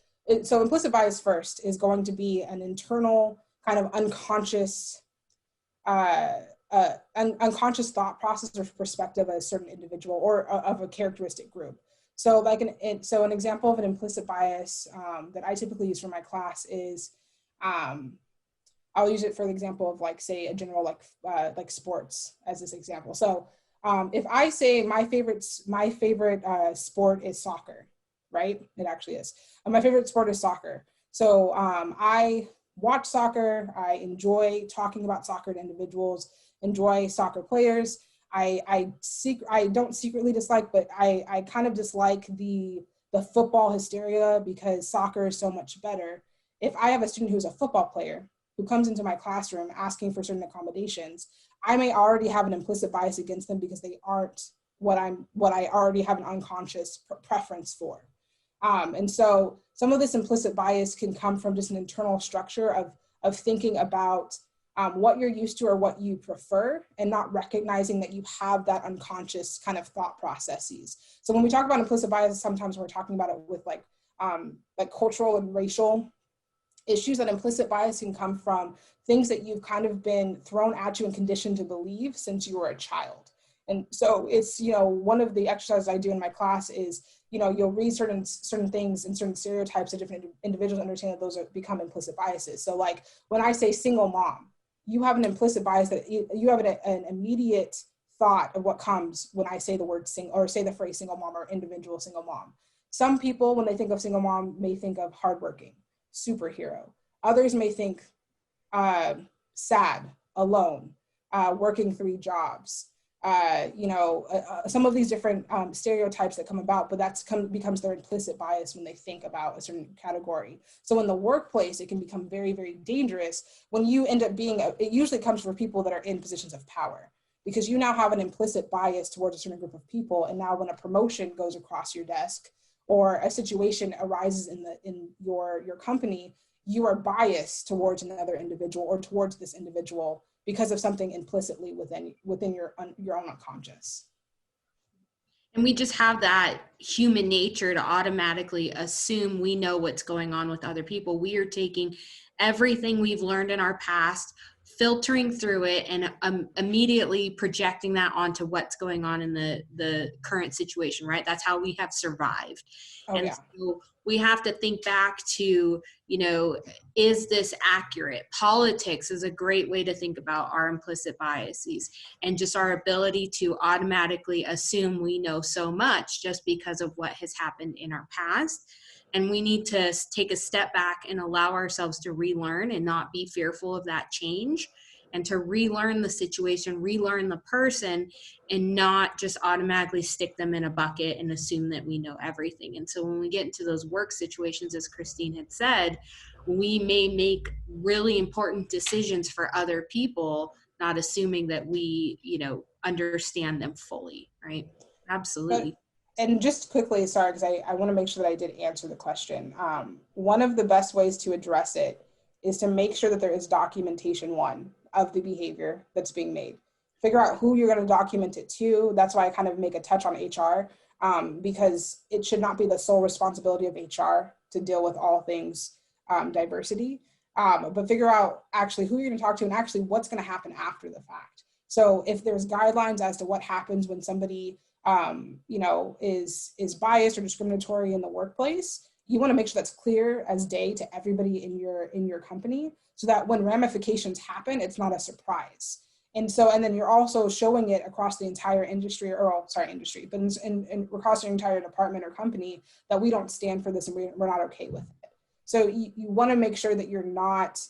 so implicit bias first is going to be an internal kind of unconscious unconscious thought process or perspective of a certain individual or of a characteristic group. So like an example of an implicit bias that I typically use for my class is, I'll use it for the example of like, say, a general like sports as this example. So if I say my favorite sport is soccer, right? It actually is. My favorite sport is soccer. So I watch soccer. I enjoy talking about soccer to individuals, enjoy soccer players. I don't secretly dislike, but I kind of dislike the football hysteria because soccer is so much better. If I have a student who's a football player who comes into my classroom asking for certain accommodations, I may already have an implicit bias against them because they aren't what I already have an unconscious preference for. And so some of this implicit bias can come from just an internal structure of thinking about what you're used to or what you prefer, and not recognizing that you have that unconscious kind of thought processes. So when we talk about implicit bias, sometimes we're talking about it with like cultural and racial issues. That implicit bias can come from things that you've kind of been thrown at you and conditioned to believe since you were a child. And so it's, one of the exercises I do in my class is, you'll read certain things and certain stereotypes of different individuals, understand that those become implicit biases. So like when I say single mom, you have an implicit bias that you have an immediate thought of what comes when I say the word or say the phrase single mom or individual single mom. Some people, when they think of single mom, may think of hardworking, superhero. Others may think sad, alone, working 3 jobs. Some of these different stereotypes that come about, but becomes their implicit bias when they think about a certain category. So in the workplace, it can become very, very dangerous when you end up it usually comes for people that are in positions of power, because you now have an implicit bias towards a certain group of people. And now when a promotion goes across your desk or a situation arises in your company, you are biased towards another individual or towards this individual because of something implicitly within your own unconscious. And we just have that human nature to automatically assume we know what's going on with other people. We are taking everything we've learned in our past, filtering through it, and immediately projecting that onto what's going on in the current situation, right? That's how we have survived. So we have to think back to, is this accurate? Politics is a great way to think about our implicit biases and just our ability to automatically assume we know so much just because of what has happened in our past. And we need to take a step back and allow ourselves to relearn and not be fearful of that change, and to relearn the situation, relearn the person, and not just automatically stick them in a bucket and assume that we know everything. And so when we get into those work situations, as Christine had said, we may make really important decisions for other people, not assuming that we, understand them fully, right? Absolutely. And just quickly, sorry, because I want to make sure that I did answer the question. One of the best ways to address it is to make sure that there is documentation, of the behavior that's being made. Figure out who you're going to document it to. That's why I kind of make a touch on HR, because it should not be the sole responsibility of HR to deal with all things diversity, but figure out actually who you're going to talk to and actually what's going to happen after the fact. So if there's guidelines as to what happens when somebody is biased or discriminatory in the workplace, you want to make sure that's clear as day to everybody in your company, so that when ramifications happen, it's not a surprise. And then you're also showing it across the entire industry, but across your entire department or company, that we don't stand for this and we're not okay with it. So you want to make sure that you're not,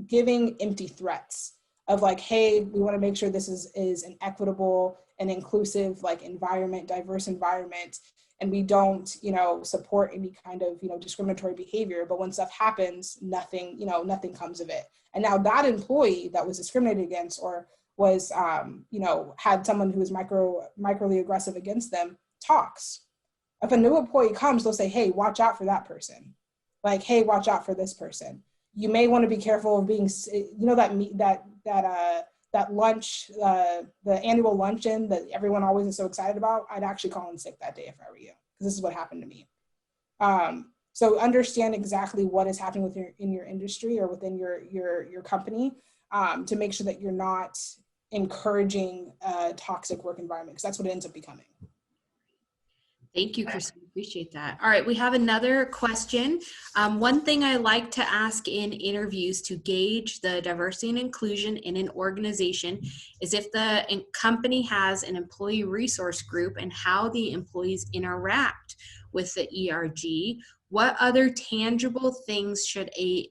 giving empty threats of like, hey, we want to make sure this is an equitable and inclusive environment, diverse environment, and we don't support any kind of discriminatory behavior. But when stuff happens, nothing comes of it. And now that employee that was discriminated against or was had someone who was microly aggressive against them talks. If a new employee comes, they'll say, hey, watch out for that person. Hey, watch out for this person. You may want to be careful of being, that lunch, the annual luncheon that everyone always is so excited about. I'd actually call in sick that day if I were you, because this is what happened to me. So understand exactly what is happening in your industry or within your company, to make sure that you're not encouraging a toxic work environment, because that's what it ends up becoming. Thank you, Christine. Appreciate that. All right, we have another question. One thing I like to ask in interviews to gauge the diversity and inclusion in an organization is if the company has an employee resource group and how the employees interact with the ERG. What other tangible things should a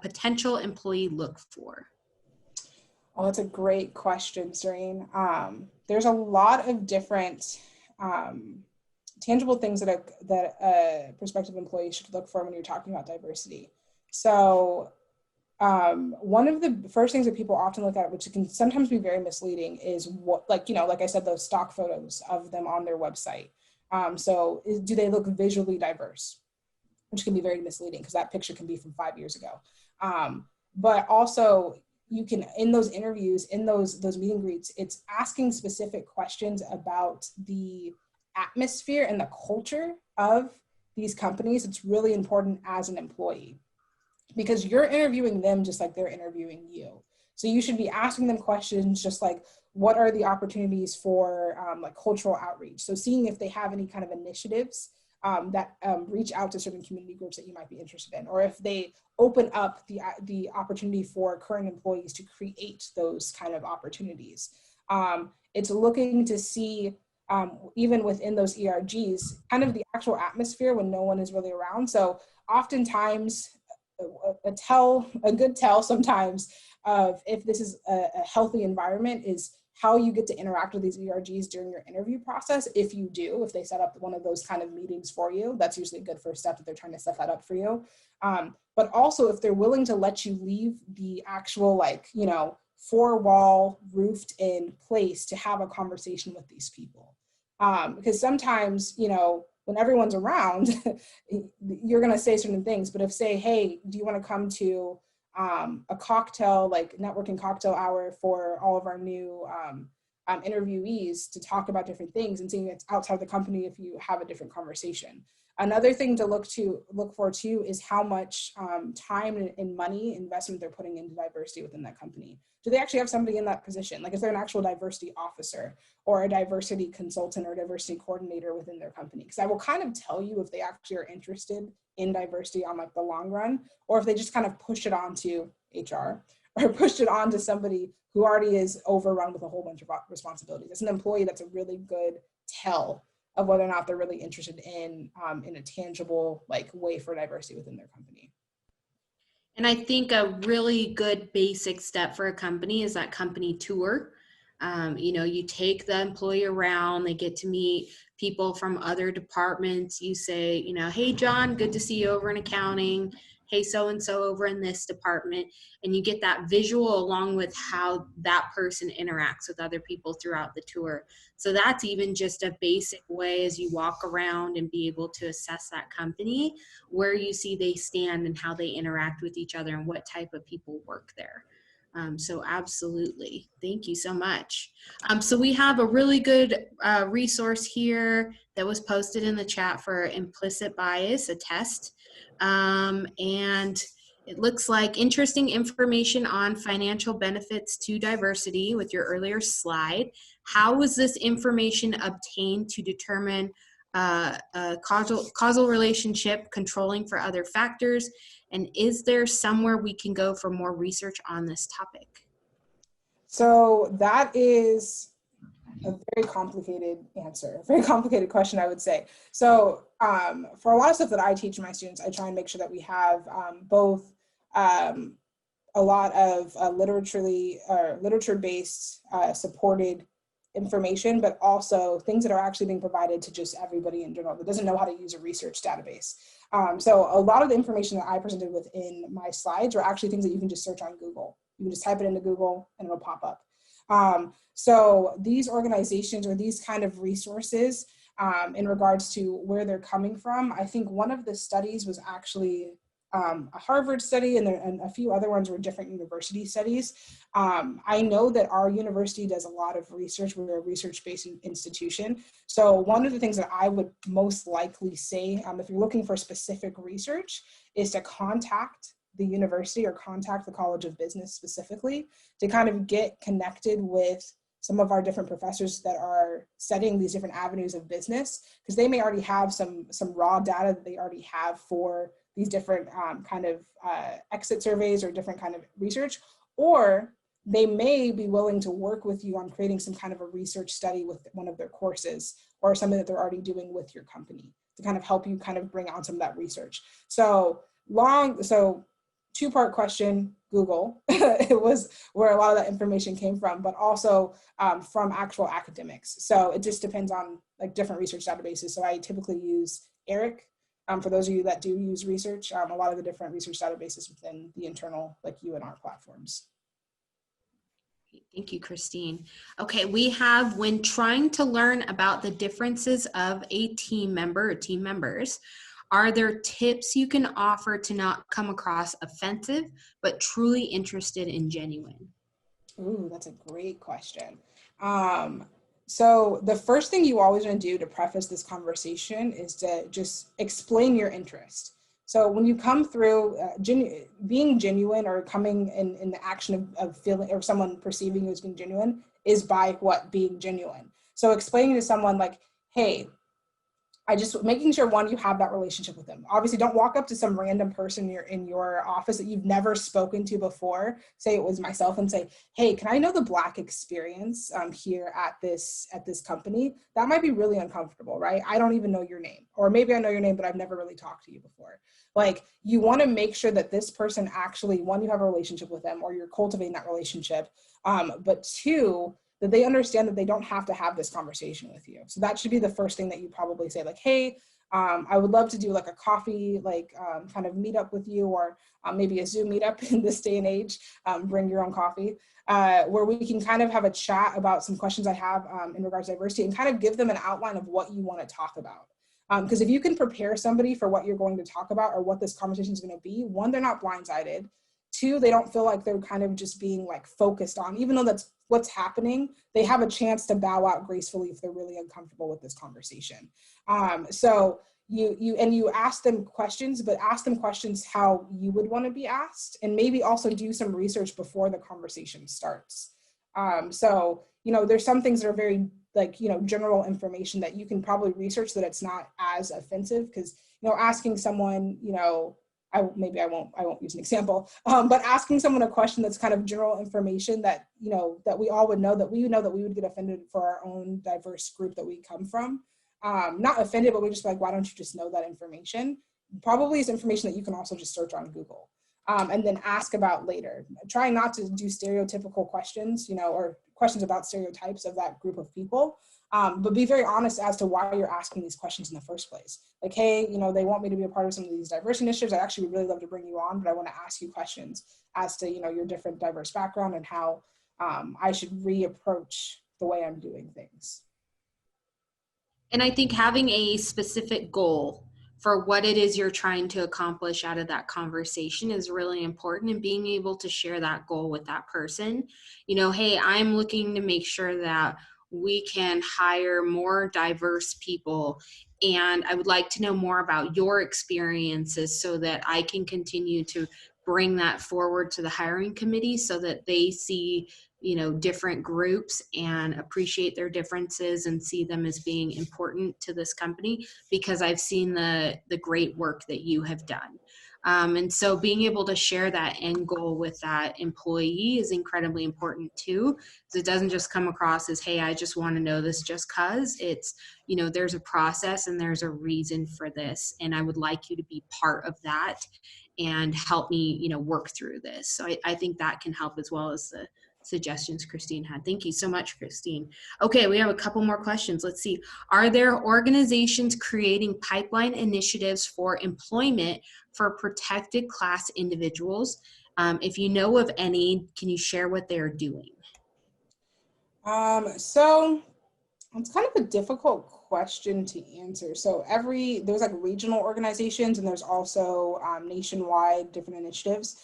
potential employee look for? Oh, that's a great question, Serene. There's a lot of different tangible things that a prospective employee should look for when you're talking about diversity. So one of the first things that people often look at, which can sometimes be very misleading, is what, like I said, those stock photos of them on their website. Do they look visually diverse? Which can be very misleading because that picture can be from 5 years ago. But also, you can, in those interviews, in those meet and greets, it's asking specific questions about the atmosphere and the culture of these companies. It's really important as an employee, because you're interviewing them just like they're interviewing you. So you should be asking them questions just like, what are the opportunities for like cultural outreach? So seeing if they have any kind of initiatives that reach out to certain community groups that you might be interested in, or if they open up the opportunity for current employees to create those kind of opportunities. It's looking to see, even within those ERGs, kind of the actual atmosphere when no one is really around. So oftentimes, a good tell sometimes of if this is a healthy environment is how you get to interact with these ERGs during your interview process. If they set up one of those kind of meetings for you, that's usually a good first step if they're trying to set that up for you. But also if they're willing to let you leave the actual 4-wall roofed in place to have a conversation with these people. Because sometimes, when everyone's around, you're going to say certain things, but if say, hey, do you want to come to a cocktail, networking cocktail hour for all of our new interviewees to talk about different things, and seeing it's outside the company if you have a different conversation. Another thing to look for too is how much time and money investment they're putting into diversity within that company. Do they actually have somebody in that position? Like, is there an actual diversity officer or a diversity consultant or diversity coordinator within their company? Because I will kind of tell you if they actually are interested in diversity on the long run, or if they just kind of push it onto HR or pushed it onto somebody who already is overrun with a whole bunch of responsibilities. As an employee, that's a really good tell of whether or not they're really interested in a tangible way for diversity within their company. And I think a really good basic step for a company is that company tour. You take the employee around, they get to meet people from other departments. You say, hey, John, good to see you over in accounting. Hey, so-and-so over in this department. And you get that visual along with how that person interacts with other people throughout the tour. So that's even just a basic way as you walk around and be able to assess that company, where you see they stand and how they interact with each other and what type of people work there. So absolutely. Thank you so much. So we have a really good resource here that was posted in the chat for implicit bias, a test. And it looks like interesting information on financial benefits to diversity with your earlier slide. How was this information obtained to determine a causal relationship controlling for other factors? And is there somewhere we can go for more research on this topic? So that is a very complicated answer, a very complicated question, I would say. So for a lot of stuff that I teach my students, I try and make sure that we have both a lot of literature-based supported information, but also things that are actually being provided to just everybody in general that doesn't know how to use a research database. So a lot of the information that I presented within my slides are actually things that you can just search on Google. You can just type it into Google and it'll pop up. So these organizations or these kind of resources in regards to where they're coming from, I think one of the studies was actually a Harvard study, and a few other ones were different university studies. I know that our university does a lot of research. We're a research-based institution. So one of the things that I would most likely say, if you're looking for specific research, is to contact the university or contact the College of Business specifically to kind of get connected with some of our different professors that are studying these different avenues of business, because they may already have some raw data that they already have for these different exit surveys or different kind of research, or they may be willing to work with you on creating some kind of a research study with one of their courses or something that they're already doing with your company to kind of help you kind of bring on some of that research. So two-part question, Google, it was where a lot of that information came from, but also from actual academics. So it just depends on like different research databases. So I typically use ERIC. For those of you that do use research, a lot of the different research databases within the internal like UNR platforms. Thank you, Christine. Okay, we have, when trying to learn about the differences of a team member or team members, are there tips you can offer to not come across offensive, but truly interested and genuine? Ooh, that's a great question. So the first thing you always want to do to preface this conversation is to just explain your interest. So when you come through, being genuine or coming in the action of feeling, or someone perceiving you as being genuine, is by what? Being genuine. So explaining to someone like, hey, making sure, one, you have that relationship with them. Obviously, don't walk up to some random person in your office that you've never spoken to before. Say it was myself, and say, hey, can I know the Black experience here at this company? That might be really uncomfortable, right? I don't even know your name, or maybe I know your name, but I've never really talked to you before. Like, you want to make sure that this person actually, one, you have a relationship with them, or you're cultivating that relationship, but two, that they understand that they don't have to have this conversation with you. So that should be the first thing that you probably say, like, hey, I would love to do like a coffee, kind of meetup with you, or maybe a Zoom meetup in this day and age, bring your own coffee, where we can kind of have a chat about some questions I have in regards to diversity, and kind of give them an outline of what you want to talk about. Because if you can prepare somebody for what you're going to talk about or what this conversation is going to be, one, they're not blindsided. Two, they don't feel like they're kind of just being like focused on, even though that's what's happening, they have a chance to bow out gracefully if they're really uncomfortable with this conversation. So you ask them questions, but ask them questions how you would want to be asked, and maybe also do some research before the conversation starts. So, there's some things that are very general information that you can probably research so that it's not as offensive, because, asking someone, I won't use an example, but asking someone a question that's kind of general information that, that we all would know, that we would get offended for our own diverse group that we come from. Not offended, but we just like, why don't you just know that information? Probably is information that you can also just search on Google, and then ask about later. Try not to do stereotypical questions, or questions about stereotypes of that group of people. But be very honest as to why you're asking these questions in the first place. Like, hey, they want me to be a part of some of these diversity initiatives. I actually would really love to bring you on, but I want to ask you questions as to, your different diverse background and how I should reapproach the way I'm doing things. And I think having a specific goal for what it is you're trying to accomplish out of that conversation is really important, and being able to share that goal with that person. Hey, I'm looking to make sure that we can hire more diverse people, and I would like to know more about your experiences so that I can continue to bring that forward to the hiring committee so that they see different groups and appreciate their differences and see them as being important to this company, because I've seen the great work that you have done. And so being able to share that end goal with that employee is incredibly important too. So it doesn't just come across as, hey, I just want to know this just cause. It's, there's a process and there's a reason for this, and I would like you to be part of that and help me, work through this. So I think that can help, as well as the suggestions Christine had. Thank you so much, Christine. Okay, we have a couple more questions. Let's see. Are there organizations creating pipeline initiatives for employment for protected class individuals? If you know of any, can you share what they're doing? So it's kind of a difficult question to answer. So there's like regional organizations, and there's also nationwide different initiatives.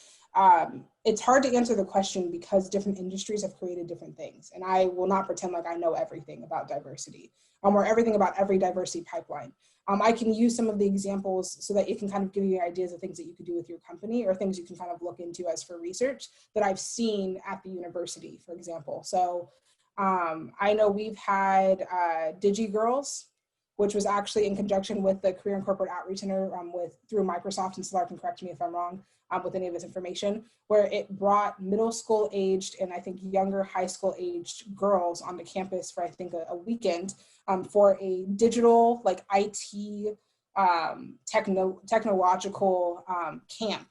It's hard to answer the question because different industries have created different things. And I will not pretend like I know everything about diversity or everything about every diversity pipeline. I can use some of the examples so that it can kind of give you ideas of things that you could do with your company or things you can kind of look into as for research that I've seen at the university, for example. So I know we've had Digi Girls, which was actually in conjunction with the Career and Corporate Outreach Center through Microsoft, and Solar can correct me if I'm wrong with any of this information, where it brought middle school aged and I think younger high school aged girls onto campus for I think a weekend for a digital like IT technological camp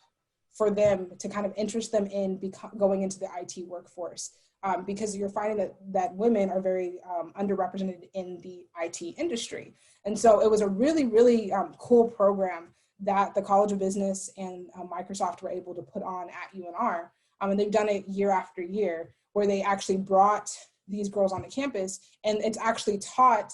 for them to kind of interest them in going into the IT workforce. Because you're finding that women are very underrepresented in the IT industry. And so it was a really, really cool program that the College of Business and Microsoft were able to put on at UNR. And they've done it year after year, where they actually brought these girls onto campus, and it's actually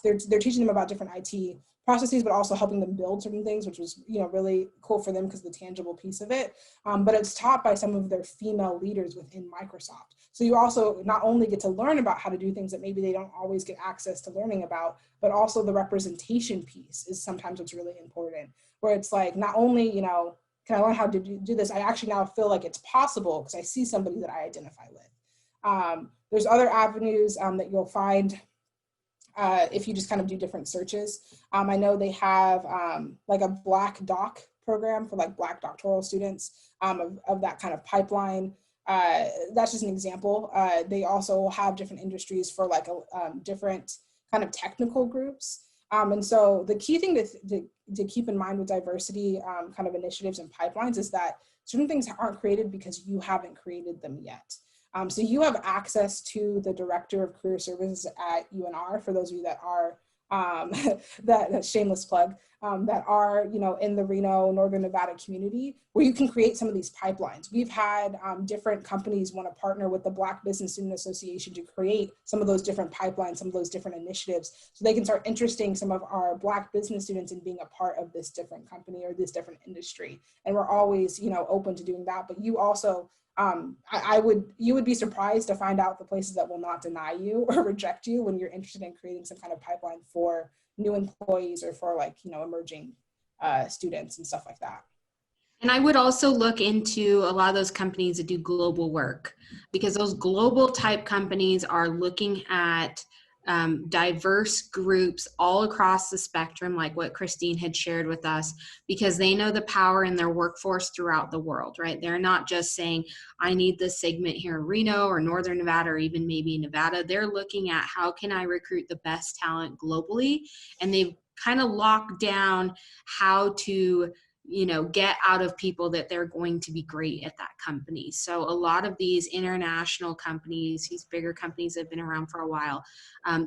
they're teaching them about different IT processes, but also helping them build certain things, which was really cool for them because the tangible piece of it. But it's taught by some of their female leaders within Microsoft. So you also not only get to learn about how to do things that maybe they don't always get access to learning about, but also the representation piece is sometimes what's really important, where it's like, not only, can I learn how to do this, I actually now feel like it's possible because I see somebody that I identify with. There's other avenues that you'll find if you just kind of do different searches. I know they have like a Black Doc program for like Black doctoral students of that kind of pipeline. That's just an example. They also have different industries for like different kind of technical groups. And so the key thing to keep in mind with diversity kind of initiatives and pipelines is that certain things aren't created because you haven't created them yet. So you have access to the Director of Career Services at UNR, for those of you that are, that shameless plug, that are, in the Reno, Northern Nevada community, where you can create some of these pipelines. We've had different companies want to partner with the Black Business Student Association to create some of those different pipelines, some of those different initiatives, so they can start interesting some of our Black business students in being a part of this different company or this different industry. And we're always, open to doing that. But you also, you would be surprised to find out the places that will not deny you or reject you when you're interested in creating some kind of pipeline for new employees or for emerging students and stuff like that. And I would also look into a lot of those companies that do global work, because those global type companies are looking at diverse groups all across the spectrum, like what Christine had shared with us, because they know the power in their workforce throughout the world, right? They're not just saying, I need this segment here in Reno or Northern Nevada or even maybe Nevada. They're looking at how can I recruit the best talent globally? And they've kind of locked down how to get out of people that they're going to be great at that company. So a lot of these international companies, these bigger companies that have been around for a while,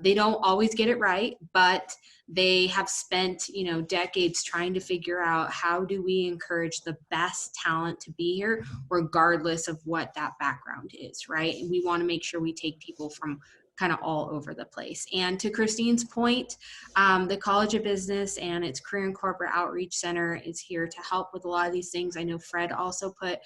they don't always get it right, but they have spent, decades trying to figure out how do we encourage the best talent to be here, regardless of what that background is, right? And we want to make sure we take people from kind of all over the place. And to Christine's point, the College of Business and its Career and Corporate Outreach Center is here to help with a lot of these things. I know Fred also put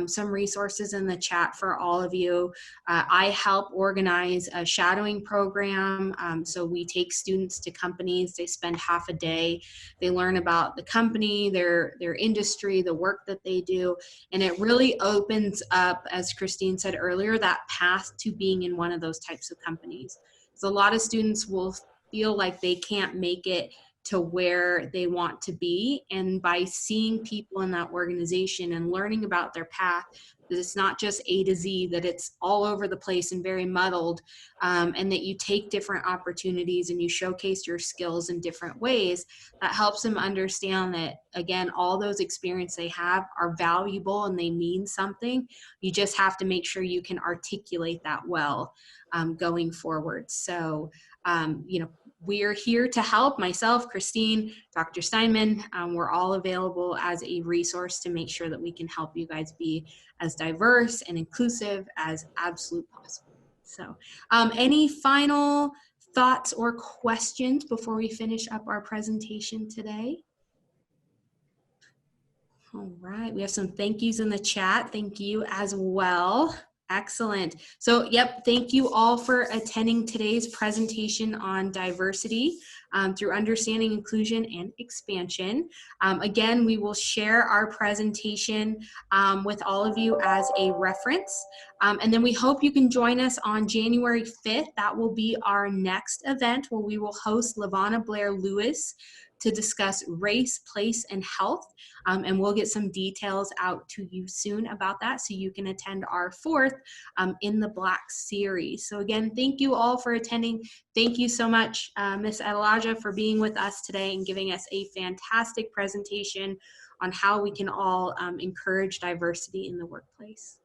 some resources in the chat for all of you. I help organize a shadowing program. So we take students to companies, they spend half a day, they learn about the company, their industry, the work that they do, and it really opens up, as Christine said earlier, that path to being in one of those types of companies. So a lot of students will feel like they can't make it to where they want to be. And by seeing people in that organization and learning about their path, that it's not just A to Z, that it's all over the place and very muddled, and that you take different opportunities and you showcase your skills in different ways, that helps them understand that, again, all those experiences they have are valuable and they mean something. You just have to make sure you can articulate that well going forward. So, we're here to help. Myself, Christine, Dr. Steinman, we're all available as a resource to make sure that we can help you guys be as diverse and inclusive as absolutely possible. So any final thoughts or questions before we finish up our presentation today? All right, we have some thank yous in the chat. Thank you as well. Excellent. So, yep, thank you all for attending today's presentation on diversity through understanding, inclusion, and expansion. Again, we will share our presentation with all of you as a reference. And then we hope you can join us on January 5th. That will be our next event where we will host LaVonna Blair Lewis to discuss race, place, and health. And we'll get some details out to you soon about that so you can attend our 4th in the Black series. So again, thank you all for attending. Thank you so much, Ms. Adelaja, for being with us today and giving us a fantastic presentation on how we can all encourage diversity in the workplace.